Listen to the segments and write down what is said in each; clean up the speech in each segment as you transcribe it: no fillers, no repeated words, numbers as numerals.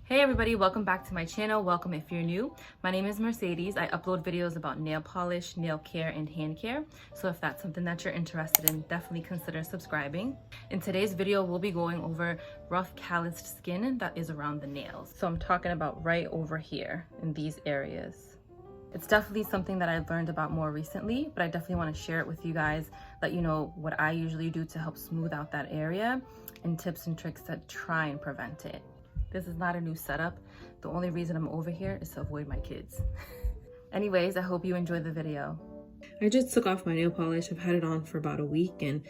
Hey everybody, welcome back to my channel. Welcome if you're new. My name is Mercedes. I upload videos about nail polish, nail care, and hand care. So if that's something that you're interested in, definitely consider subscribing. In today's video, we'll be going over rough calloused skin that is around the nails. So I'm talking about right over here in these areas. It's definitely something that I've learned about more recently, but I definitely want to share it with you guys, let you know what I usually do to help smooth out that area and tips and tricks to try and prevent it. This is not a new setup. The only reason I'm over here is to avoid my kids. Anyways, I hope you enjoyed the video. I just took off my nail polish. I've had it on for about a week and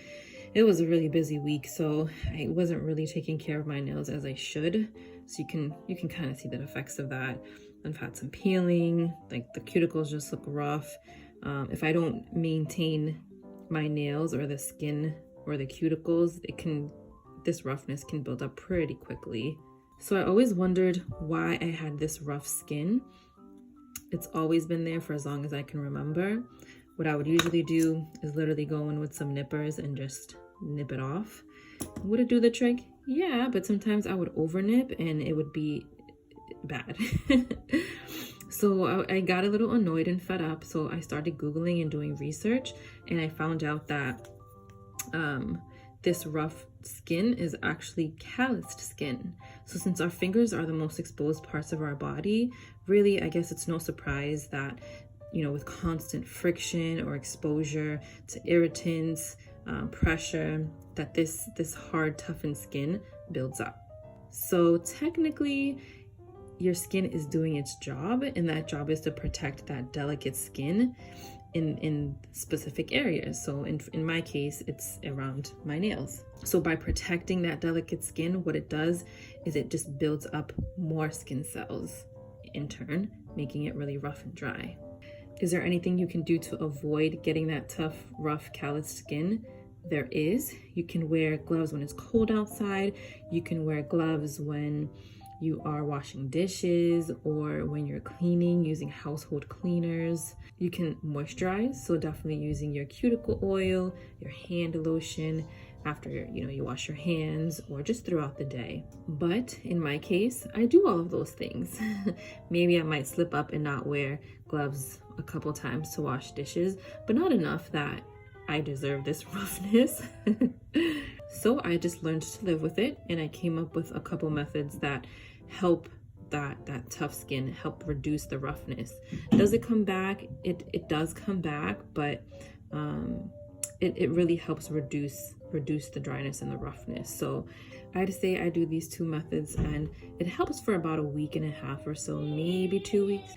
it was a really busy week, so I wasn't really taking care of my nails as I should. So you can kind of see the effects of that. I've had some peeling, like the cuticles just look rough. If I don't maintain my nails or the skin or the cuticles, this roughness can build up pretty quickly. So I always wondered why I had this rough skin. It's always been there for as long as I can remember. What I would usually do is literally go in with some nippers and just nip it off. Would it do the trick? Yeah, but sometimes I would over nip and it would be bad. So I got a little annoyed and fed up. So I started Googling and doing research, and I found out that this rough skin is actually calloused skin. So since our fingers are the most exposed parts of our body, really, I guess it's no surprise that, you know, with constant friction or exposure to irritants, pressure, that this hard, toughened skin builds up. So technically, your skin is doing its job, and that job is to protect that delicate skin in specific areas. So in my case, it's around my nails. So by protecting that delicate skin, what it does is it just builds up more skin cells, in turn making it really rough and dry. Is there anything you can do to avoid getting that tough, rough, calloused skin? There is. You can wear gloves when it's cold outside. You can wear gloves when you are washing dishes or when you're cleaning using household cleaners. You can moisturize, so definitely using your cuticle oil, your hand lotion after you wash your hands, or just throughout the day. But in my case, I do all of those things. Maybe I might slip up and not wear gloves a couple times to wash dishes, but not enough that I deserve this roughness. So I just learned to live with it, and I came up with a couple methods that help that tough skin, help reduce the roughness. Does it come back? It does come back, but it really helps reduce the dryness and the roughness. So I'd say I do these two methods, and it helps for about a week and a half or so, maybe 2 weeks,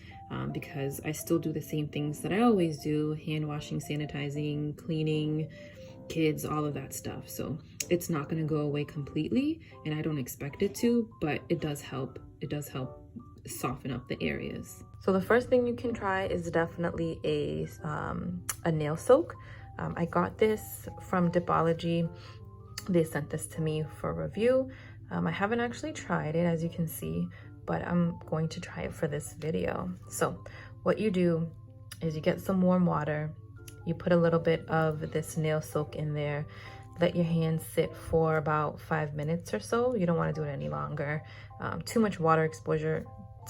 because I still do the same things that I always do: hand washing, sanitizing, cleaning, kids, all of that stuff. So it's not going to go away completely, and I don't expect it to, but it does help. It does help soften up the areas. So the first thing you can try is definitely a nail soak. I got this from Dipology. They sent this to me for review. I haven't actually tried it, as you can see, but I'm going to try it for this video. So what you do is you get some warm water, you put a little bit of this nail soak in there, let your hands sit for about 5 minutes or so. You don't want to do it any longer. Too much water exposure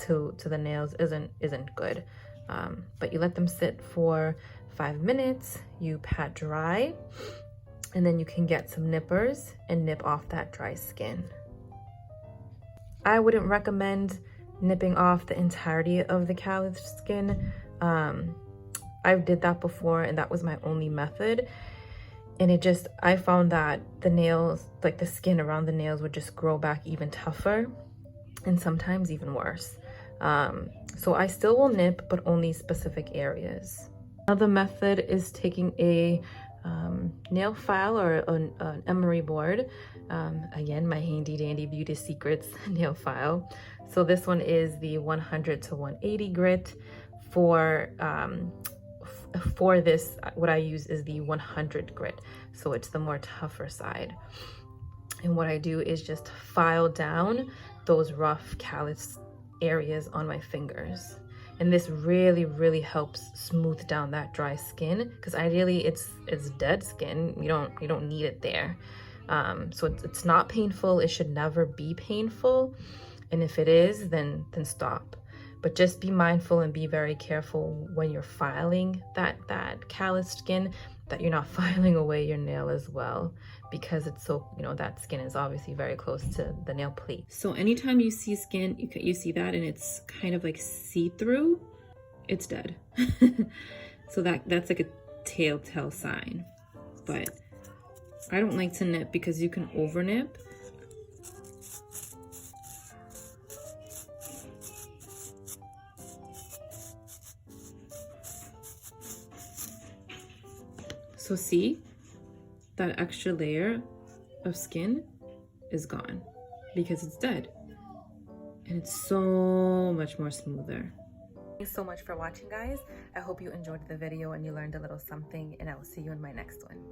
to the nails isn't good. But you let them sit for 5 minutes, you pat dry, and then you can get some nippers and nip off that dry skin. I wouldn't recommend nipping off the entirety of the calloused skin. I did that before, and that was my only method. And I found that the nails, like the skin around the nails, would just grow back even tougher and sometimes even worse. So I still will nip, but only specific areas. Another method is taking a nail file or an emery board. Again, my handy dandy Beauty Secrets nail file. So this one is the 100 to 180 grit. For this, what I use is the 100 grit, so it's the more tougher side. And what I do is just file down those rough callous areas on my fingers, and this really helps smooth down that dry skin, because ideally it's dead skin. You don't need it there. So it's not painful. It should never be painful. And if it is, then stop. But just be mindful and be very careful when you're filing that calloused skin, that you're not filing away your nail as well, because it's so, you know, that skin is obviously very close to the nail plate. So anytime you see skin, you see that and it's kind of like see-through, it's dead. So that's like a telltale sign. But I don't like to nip because you can over nip. So see, that extra layer of skin is gone because it's dead. And it's so much more smoother. Thanks so much for watching, guys. I hope you enjoyed the video and you learned a little something, and I will see you in my next one.